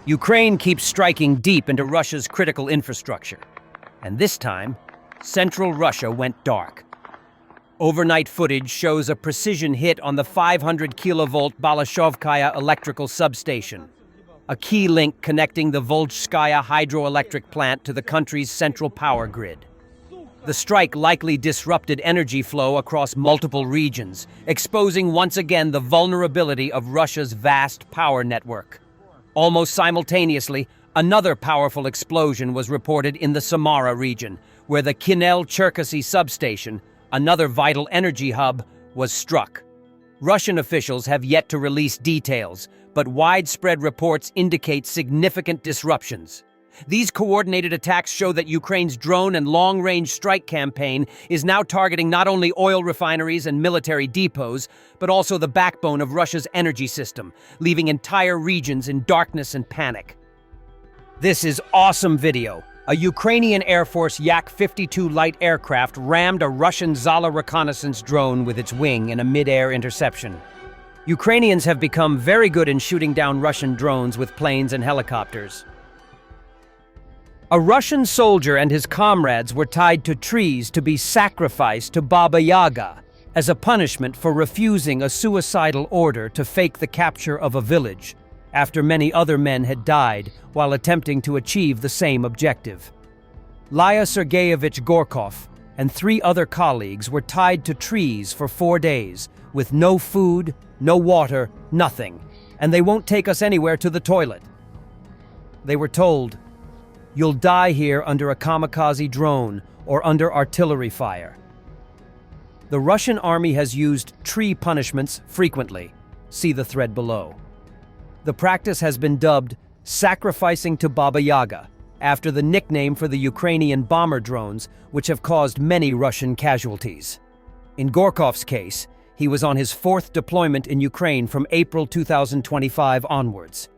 Ukraine keeps striking deep into Russia's critical infrastructure. And this time, central Russia went dark. Overnight footage shows a precision hit on the 500 kilovolt Balashovkaya electrical substation, a key link connecting the Volzhskaya hydroelectric plant to the country's central power grid. The strike likely disrupted energy flow across multiple regions, exposing once again the vulnerability of Russia's vast power network. Almost simultaneously, another powerful explosion was reported in the Samara region, where the Kinel-Cherkasy substation, another vital energy hub, was struck. Russian officials have yet to release details, but widespread reports indicate significant disruptions. These coordinated attacks show that Ukraine's drone and long-range strike campaign is now targeting not only oil refineries and military depots, but also the backbone of Russia's energy system, leaving entire regions in darkness and panic. This is awesome video. A Ukrainian Air Force Yak-52 light aircraft rammed a Russian Zala reconnaissance drone with its wing in a mid-air interception. Ukrainians have become very good in shooting down Russian drones with planes and helicopters. A Russian soldier and his comrades were tied to trees to be sacrificed to Baba Yaga as a punishment for refusing a suicidal order to fake the capture of a village, after many other men had died while attempting to achieve the same objective. Lya Sergeyevich Gorkov and 3 other colleagues were tied to trees for 4 days, with no food, no water, nothing, and they won't take us anywhere to the toilet. They were told, "You'll die here under a kamikaze drone or under artillery fire." The Russian army has used tree punishments frequently. See the thread below. The practice has been dubbed sacrificing to Baba Yaga, after the nickname for the Ukrainian bomber drones, which have caused many Russian casualties. In Gorkov's case, he was on his 4th deployment in Ukraine from April 2025 onwards.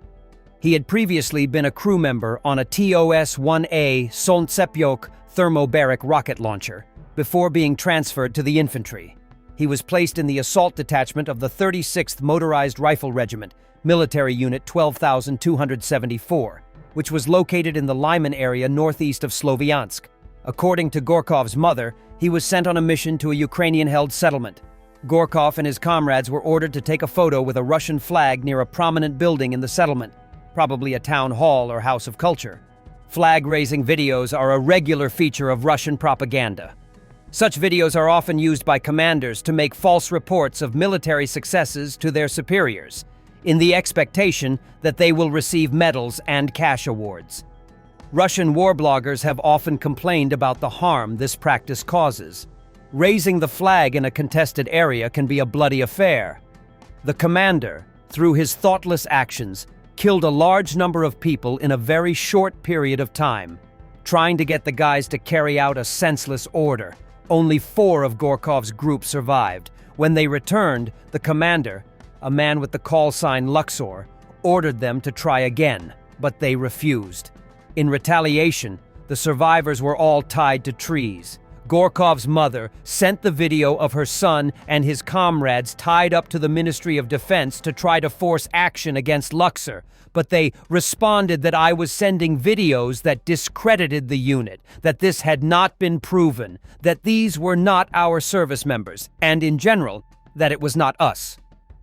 He had previously been a crew member on a TOS-1A Solntsepyok thermobaric rocket launcher, before being transferred to the infantry. He was placed in the assault detachment of the 36th Motorized Rifle Regiment, Military Unit 12,274, which was located in the Lyman area northeast of Sloviansk. According to Gorkov's mother, he was sent on a mission to a Ukrainian-held settlement. Gorkov and his comrades were ordered to take a photo with a Russian flag near a prominent building in the settlement, probably a town hall or house of culture. Flag-raising videos are a regular feature of Russian propaganda. Such videos are often used by commanders to make false reports of military successes to their superiors, in the expectation that they will receive medals and cash awards. Russian war bloggers have often complained about the harm this practice causes. Raising the flag in a contested area can be a bloody affair. The commander, through his thoughtless actions, killed a large number of people in a very short period of time, trying to get the guys to carry out a senseless order. Only 4 of Gorkov's group survived. When they returned, the commander, a man with the call sign Luxor, ordered them to try again, but they refused. In retaliation, the survivors were all tied to trees. Gorkov's mother sent the video of her son and his comrades tied up to the Ministry of Defense to try to force action against Luxor, but they responded that I was sending videos that discredited the unit, that this had not been proven, that these were not our service members, and in general, that it was not us.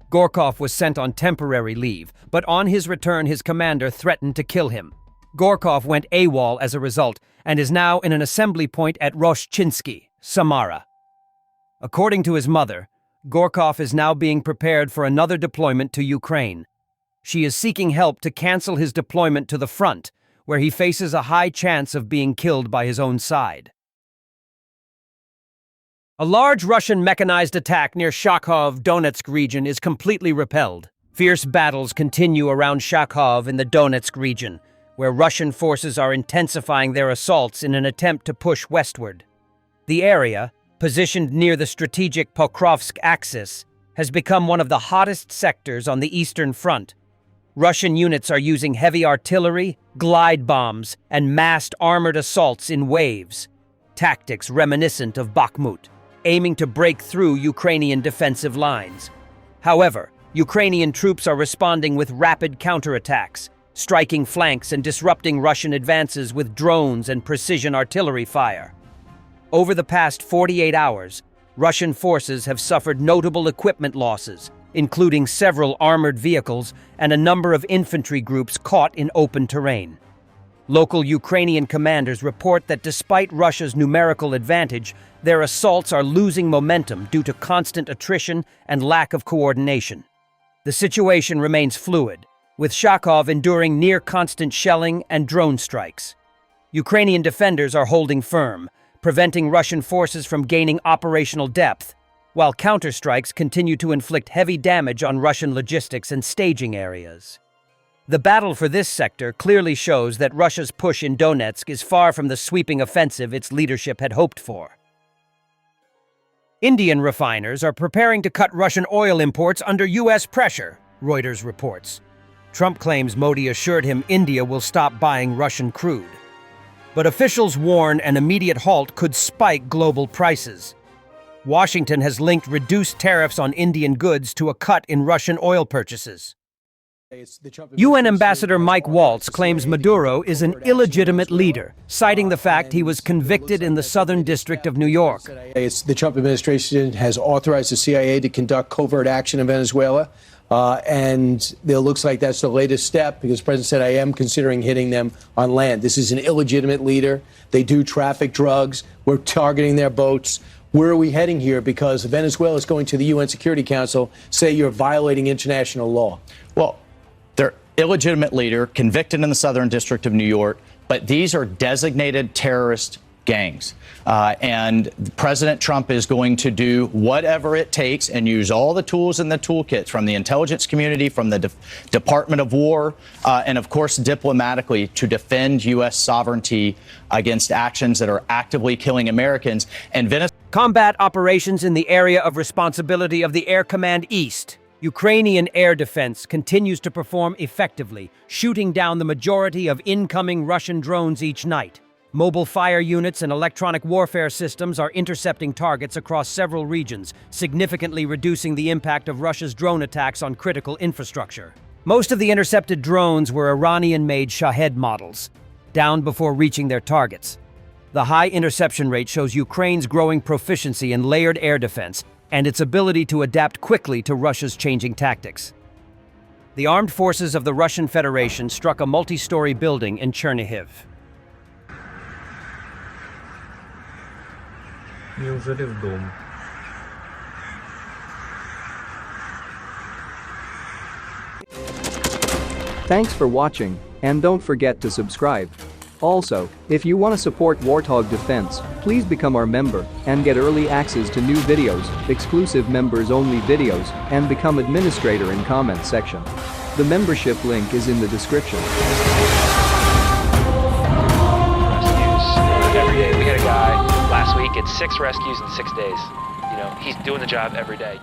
Gorkov was sent on temporary leave, but on his return his commander threatened to kill him. Gorkov went AWOL as a result, and is now in an assembly point at Roshchinsky, Samara. According to his mother, Gorkov is now being prepared for another deployment to Ukraine. She is seeking help to cancel his deployment to the front, where he faces a high chance of being killed by his own side. A large Russian mechanized attack near Shakhov, Donetsk region is completely repelled. Fierce battles continue around Shakhov in the Donetsk region, where Russian forces are intensifying their assaults in an attempt to push westward. The area, positioned near the strategic Pokrovsk axis, has become one of the hottest sectors on the Eastern Front. Russian units are using heavy artillery, glide bombs, and massed armored assaults in waves, tactics reminiscent of Bakhmut, aiming to break through Ukrainian defensive lines. However, Ukrainian troops are responding with rapid counterattacks, striking flanks and disrupting Russian advances with drones and precision artillery fire. Over the past 48 hours, Russian forces have suffered notable equipment losses, including several armored vehicles and a number of infantry groups caught in open terrain. Local Ukrainian commanders report that despite Russia's numerical advantage, their assaults are losing momentum due to constant attrition and lack of coordination. The situation remains fluid, with Shakov enduring near-constant shelling and drone strikes. Ukrainian defenders are holding firm, preventing Russian forces from gaining operational depth, while counterstrikes continue to inflict heavy damage on Russian logistics and staging areas. The battle for this sector clearly shows that Russia's push in Donetsk is far from the sweeping offensive its leadership had hoped for. Indian refiners are preparing to cut Russian oil imports under U.S. pressure, Reuters reports. Trump claims Modi assured him India will stop buying Russian crude. But officials warn an immediate halt could spike global prices. Washington has linked reduced tariffs on Indian goods to a cut in Russian oil purchases. UN Ambassador Mike Waltz claims Maduro is an illegitimate leader, citing the fact he was convicted in the Southern District of New York. The Trump administration has authorized the CIA to conduct covert action in Venezuela, and it looks like that's the latest step because the president said, I am considering hitting them on land. This is an illegitimate leader. They do traffic drugs. We're targeting their boats. Where are we heading here? Because Venezuela is going to the UN Security Council, say you're violating international law. Well, they're illegitimate leader, convicted in the Southern District of New York, but these are designated terrorist gangs. And President Trump is going to do whatever it takes and use all the tools in the toolkit from the intelligence community, from the Department of War, and of course diplomatically to defend U.S. sovereignty against actions that are actively killing Americans. And Combat operations in the area of responsibility of the Air Command East. Ukrainian air defense continues to perform effectively, shooting down the majority of incoming Russian drones each night. Mobile fire units and electronic warfare systems are intercepting targets across several regions, significantly reducing the impact of Russia's drone attacks on critical infrastructure. Most of the intercepted drones were Iranian-made Shahed models, down before reaching their targets. The high interception rate shows Ukraine's growing proficiency in layered air defense and its ability to adapt quickly to Russia's changing tactics. The armed forces of the Russian Federation struck a multi-story building in Chernihiv. Неужели в дом? Thanks for watching, and don't forget to subscribe. Also, if you want to support Warthog Defense, please become our member and get early access to new videos, exclusive members-only videos, and become administrator in comments section. The membership link is in the description. Rescues every day. We had a guy last week, it's 6 rescues in 6 days. You know, he's doing the job every day.